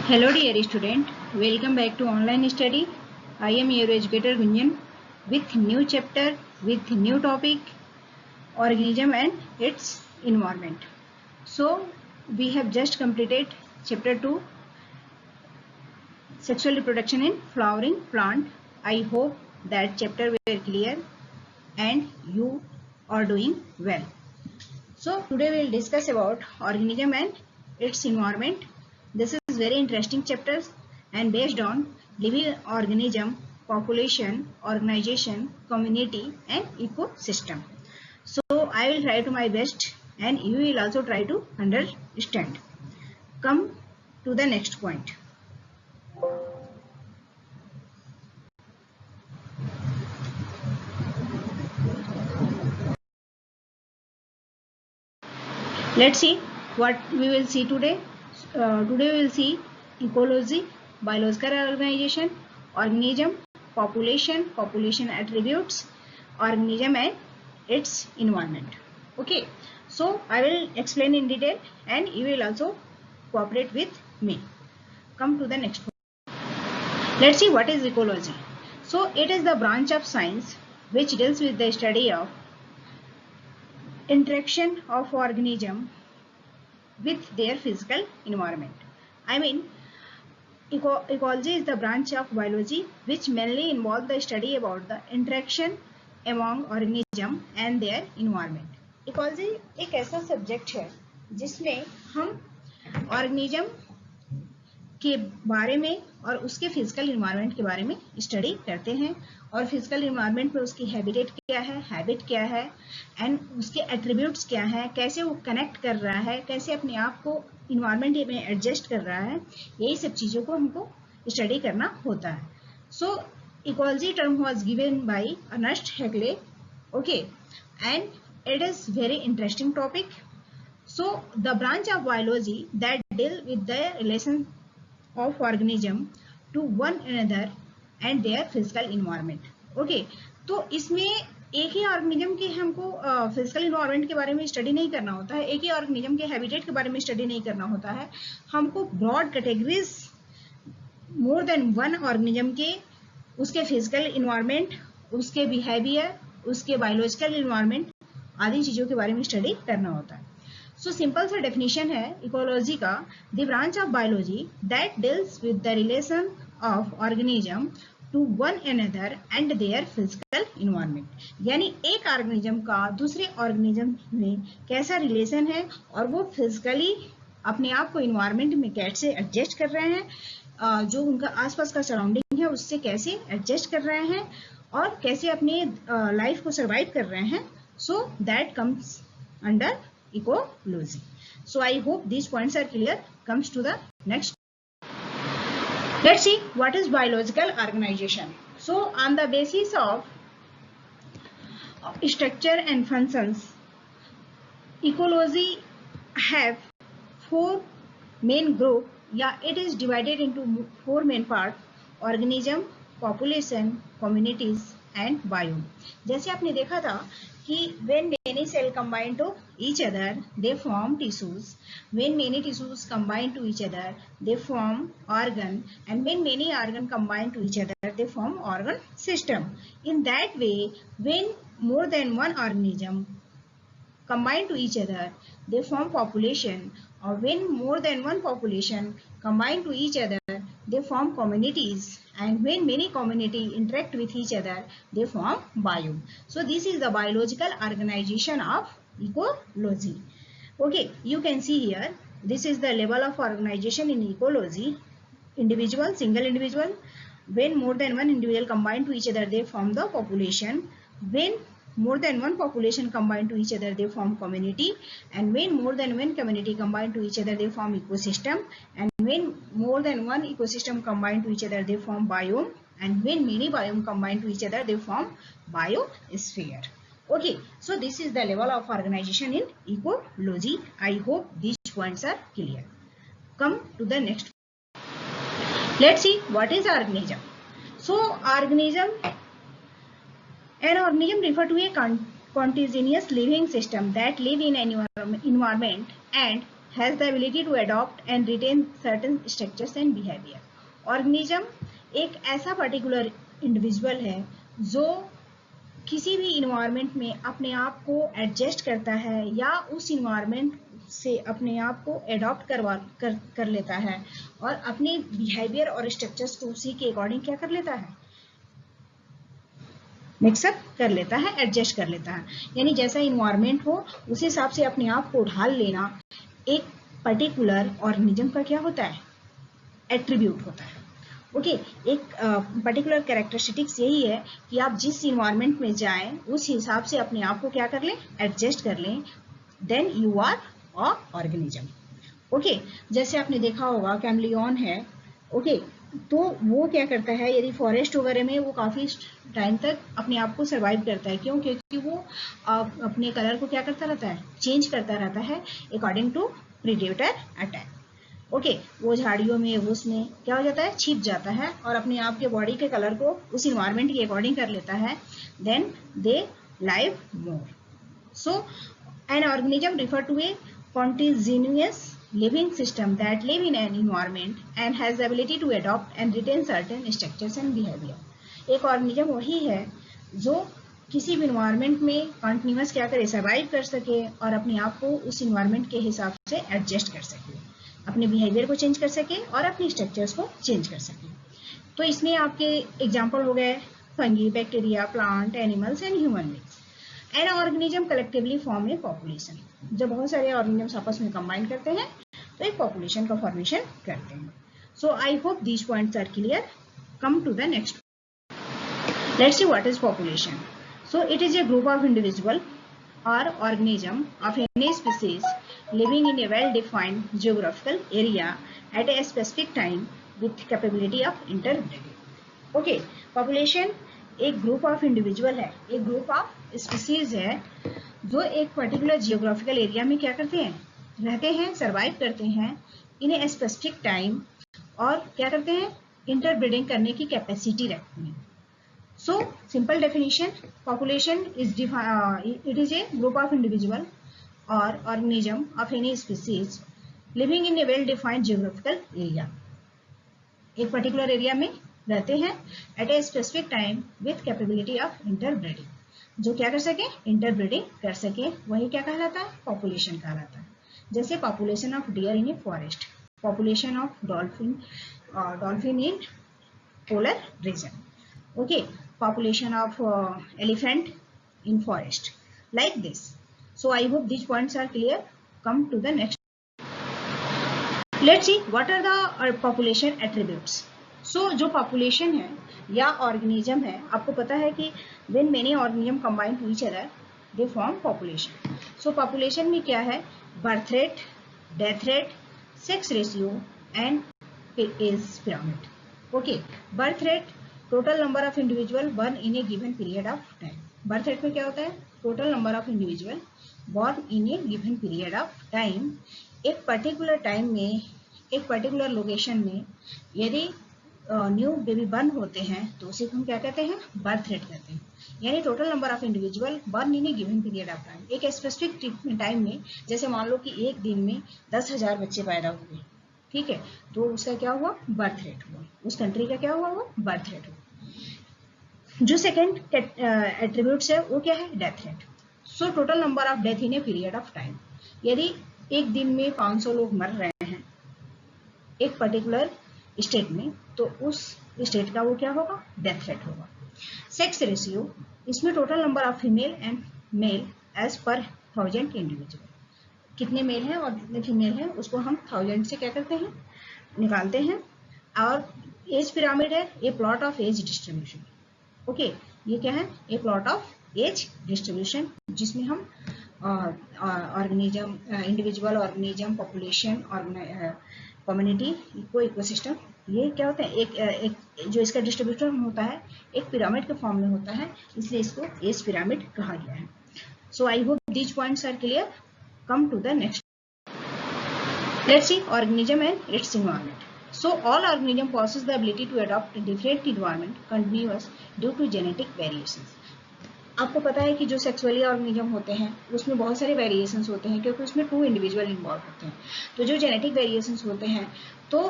Hello dear student, welcome back to online study. I am your educator Gunjan with new chapter, with new topic, organism and its environment. So we have just completed chapter 2, sexual reproduction in flowering plant. I hope that chapter were clear and you are doing well. So today we will discuss about organism and its environment. This is very interesting chapters and based on living organism, population, organization, community and ecosystem. So I will try to my best and you will also try to understand. Come to the next point. Let's see what we will see today. Today we will see ecology, biological organization, organism, population attributes, organism and its environment. Okay, so I will explain in detail and you will also cooperate with me. Come to the next one. Let's see what is ecology. So it is the branch of science which deals with the study of interaction of organism with their physical environment. I mean, ecology is the branch of biology which mainly involve the study about the interaction among organism and their environment. Ecology एक ऐसा subject है जिसमें हम organism के बारे में और उसके फिजिकल इन्वायरमेंट के बारे में स्टडी करते हैं और फिजिकल इन्वायरमेंट में उसकी हैबिटेट क्या है, हैबिट क्या है एंड उसके एट्रीब्यूट्स क्या है, कैसे वो कनेक्ट कर रहा है, कैसे अपने आप को इन्वायरमेंट में एडजस्ट कर रहा है, यही सब चीज़ों को हमको स्टडी करना होता है. So ecology term was given by Ernest Haeckel. Okay, and it is very interesting topic. So the branch of biology that deal with the relation of organism to one another and their physical environment. Okay, तो इसमें एक ही organism के हमको physical environment के बारे में study नहीं करना होता है, एक ही ऑर्गेनिज्म के हैबिटेट के बारे में स्टडी नहीं करना होता है. हमको broad categories more than one organism के उसके फिजिकल इन्वायरमेंट, उसके बिहेवियर, उसके बायोलॉजिकल इन्वायरमेंट आदि चीज़ों के बारे में स्टडी करना होता है. सो सिंपल सा डेफिनेशन है इकोलॉजी का, the branch of biology that deals with the relation of organism to one another and their physical environment. यानी एक ऑर्गेनिज्म का दूसरे ऑर्गेनिज्म में कैसा रिलेशन है और वो फिजिकली अपने आप को इन्वायरमेंट में कैसे एडजस्ट कर रहे हैं, जो उनका आसपास का सराउंडिंग है उससे कैसे एडजस्ट कर रहे हैं और कैसे अपने लाइफ को सर्वाइव कर रहे हैं. So that comes under ecology. So I hope these points are clear. Comes to the next. Let's see what is biological organization. So on the basis of structure and functions, ecology have four main group. Yeah, it is divided into four main parts: organism, population, communities and biome. जैसे आपने देखा था कि when many cell combine to each other they form tissues, when many tissues combine to each other they form organ, and when many organ combine to each other they form organ system. In that way, when more than one organism combine to each other they form population, or when more than one population combine to each other they form communities, and when many community interact with each other they form biome. So this is the biological organization of ecology. Okay, you can see here this is the level of organization in ecology. Individual, single individual, when more than one individual combine to each other they form the population, when more than one population combine to each other they form community, and when more than one community combine to each other they form ecosystem, and when more than one ecosystem combine to each other they form biome, and when many biome combine to each other they form biosphere. Okay, so this is the level of organization in ecology. I hope these points are clear. Come to the next. Let's see what is organism. So organism, an organism refer to a continuous living system that live in an environment and has the ability to adopt and retain certain structures and behavior. Organism एक ऐसा particular individual है जो किसी भी environment में अपने आप को एडजस्ट करता है या उस इन्वायरमेंट से अपने आप को एडॉप्ट कर लेता है और अपने बिहेवियर और स्ट्रक्चर्स को उसी के अकॉर्डिंग क्या कर लेता है, मिक्सअप कर लेता है, एडजस्ट कर लेता है। यानी जैसा इन्वायरमेंट हो उस हिसाब से अपने आप को ढाल लेना एक पर्टिकुलर ऑर्गेनिज्म का क्या होता है, एट्रीब्यूट होता है। ओके, एक पर्टिकुलर कैरेक्टरिस्टिक्स यही है कि आप जिस इन्वायरमेंट में जाएं उस हिसाब से अपने आप को क्या कर लें, एडजस्ट कर लें, then you are a organism. Okay, जैसे आपने देखा होगा कैमलियन है, ओके, तो वो क्या करता है, यदि फॉरेस्ट वगैरह में वो काफ़ी टाइम तक अपने आप को सर्वाइव करता है। क्यों? क्योंकि वो अपने कलर को क्या करता रहता है, चेंज करता रहता है according to predator attack. Okay, वो झाड़ियों में उसमें क्या हो जाता है, छिप जाता है और अपने आप के बॉडी के कलर को उस इन्वायरमेंट के अकॉर्डिंग कर लेता है, then they live more. So an organism refer to a continuous living system that live in an environment and has the ability to adopt and retain certain structures and behavior. एक organism वही है जो किसी भी environment में continuous क्या करे, survive कर सके और अपने आप को उस इन्वायरमेंट के हिसाब से एडजस्ट कर सके, अपने बिहेवियर को चेंज कर सके और अपनी स्ट्रक्चर्स को चेंज कर सके। तो इसमें आपके एग्जाम्पल हो गए fungi, bacteria, plant, animals and human beings. An organism collectively form A population. जब बहुत सारे ऑर्गेनिज्म आपस में कंबाइन करते हैं तो एक पॉपुलेशन का फॉर्मेशन करते हैं। So I hope these points are clear. Come to the next, let's see what is population. So it is a group of individual or organism of any species living in a well-defined geographical area at a specific time with capability of interbreeding. Okay, population एक group of individual है, एक group of species है जो एक particular geographical area में क्या करते हैं, रहते हैं, सरवाइव करते हैं इन ए स्पेसिफिक टाइम और क्या करते हैं, इंटरब्रीडिंग करने की कैपेसिटी रखते हैं। So, simple definition: population is it is a group of individual or organism of any species living in a well-defined geographical area. एक particular area में रहते हैं at a specific time with capability of interbreeding. जो क्या कर सके, interbreeding कर सके, वही क्या कहलाता है, population कहलाता है। जैसे population of deer in a forest, population of dolphin in polar region. Okay, population of elephant in forest, like this. So I hope these points are clear. Come to the next. Let's see what are the population attributes. So जो population है या organism है, आपको पता है कि when many organism combine to each other they form population. So population में क्या है, birth rate, death rate, sex ratio and age pyramid. Okay, birth rate, total number of individual burn in A given period of time. Birth rate में क्या होता है, total number of individual born in A given period of time. एक particular time में एक particular location में यदि new baby burn होते हैं तो उसे हम क्या कहते हैं, बर्थ रेट कहते हैं। यानी total number of individual burn in A given period of time, एक स्पेसिफिक टाइम में, जैसे मान लो कि एक दिन में 10,000 बच्चे पैदा हुए, ठीक है, तो उसका क्या हुआ, बर्थ रेट हुआ, उस कंट्री का क्या हुआ, वो बर्थ रेट हुआ। जो सेकंड एट्रीब्यूट्स है वो क्या है, death rate. So total number of death in a period of time, यदि एक दिन में 500 लोग मर रहे हैं एक पर्टिकुलर स्टेट में, तो उस स्टेट का वो क्या होगा, डेथ रेट होगा। सेक्स रेशियो, इसमें total number of female and male as per 1000 individual, कितने मेल हैं और कितने फीमेल हैं उसको हम 1000 से क्या करते हैं, निकालते हैं। और एज पिरामिड है, a plot of age distribution. Okay, ये क्या है, a plot of age distribution, जिसमें हम organism, individual organism, population, community को इकोसिस्टम, ये क्या होता है, एक जो इसका डिस्ट्रीब्यूशन होता है एक पिरामिड के फॉर्म में होता है, इसलिए इसको एज पिरामिड कहा गया है। So I hope these points are clear. Come to the next. Let's see organism and its environment. So all organism possess the ability to adopt a different environment continuous due to genetic variations. आपको पता है कि जो sexually organism होते हैं उसमें बहुत सारे वेरिएशंस होते हैं, क्योंकि उसमें 2 इंडिविजुअल इन्वॉल्व होते हैं। तो जो जेनेटिक वेरिएशंस होते हैं तो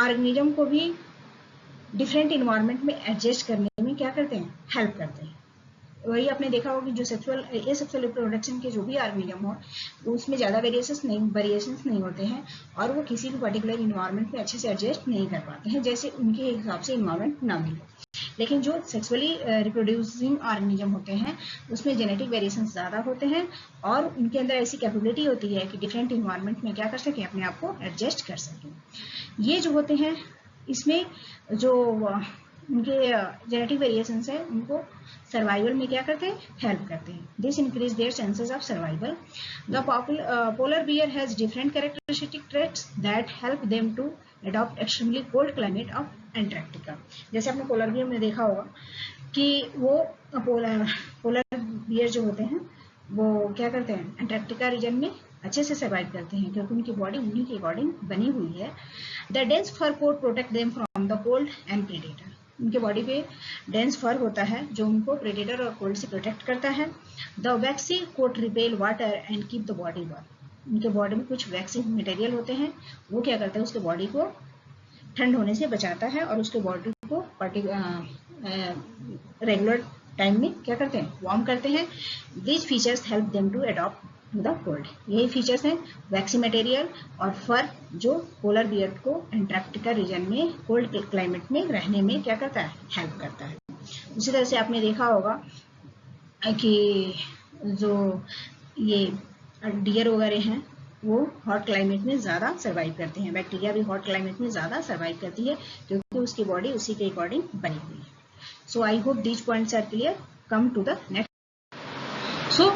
ऑर्गेनिज्म को भी डिफरेंट इन्वायरमेंट में एडजस्ट करने में क्या करते हैं, हेल्प करते हैं। वही आपने देखा होगा कि जो सेक्सुअल रिप्रोडक्शन के जो भी ऑर्गेनिज्म हो उसमें ज़्यादा वेरिएशंस नहीं होते हैं, और वो किसी भी पर्टिकुलर इन्वायरमेंट में अच्छे से एडजस्ट नहीं कर पाते हैं, जैसे उनके हिसाब से इन्वायरमेंट ना मिले। लेकिन जो सेक्सुअली रिप्रोड्यूसिंग ऑर्गेनिज्म होते हैं उसमें जेनेटिक वेरिएशन ज़्यादा होते हैं, और उनके अंदर ऐसी कैपेबिलिटी होती है कि डिफरेंट इन्वायरमेंट में क्या कर सकें, अपने आप को एडजस्ट कर सकें। ये जो होते हैं इसमें जो उनके जेनेटिक वेरिएशंस है उनको सर्वाइवल में क्या करते हैं, हेल्प करते हैं। This increase their chances of survival. The polar bear has different characteristic traits that help them to adopt extremely cold climate of Antarctica. जैसे आपने पोलर बियर में देखा होगा कि वो पोलर बियर जो होते हैं वो क्या करते हैं, एंटार्क्टिका रीजन में अच्छे से सर्वाइव करते हैं, क्योंकि उनकी बॉडी उन्हीं के अकॉर्डिंग बनी हुई है। The dense fur coat protect them from the cold and predator. उनके बॉडी पे डेंस फर होता है जो उनको प्रेडेटर और कोल्ड से प्रोटेक्ट करता है। The waxy coat repel water and keep the body warm. उनके बॉडी में कुछ वैक्सी मटेरियल होते हैं, वो क्या करता है, उसके बॉडी को ठंड होने से बचाता है और उसके बॉडी को रेगुलर टाइम में क्या करते हैं, वार्म करते हैं। These features help them to adopt to the cold. यही फीचर्स हैं वैक्सी मटेरियल और फर, जो पोलर बियर को एंटार्क्टिका रीजन में कोल्ड क्लाइमेट में रहने में क्या करता है, हेल्प करता है। उसी तरह से आपने देखा होगा कि जो ये डियर वगैरह हैं वो हॉट क्लाइमेट में ज़्यादा सर्वाइव करते हैं। बैक्टीरिया भी हॉट क्लाइमेट में ज़्यादा सर्वाइव करती है क्योंकि उसकी बॉडी उसी के अकॉर्डिंग बनी हुई है। So I hope these points are clear. Come to the next. So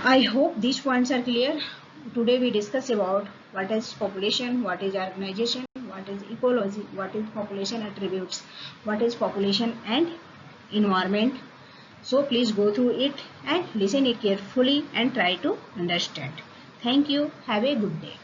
I hope these points are clear. Today we discuss about what is population, what is organization, what is ecology, what is population attributes, what is population and environment. So please go through it and listen it carefully and try to understand. Thank you. Have a good day.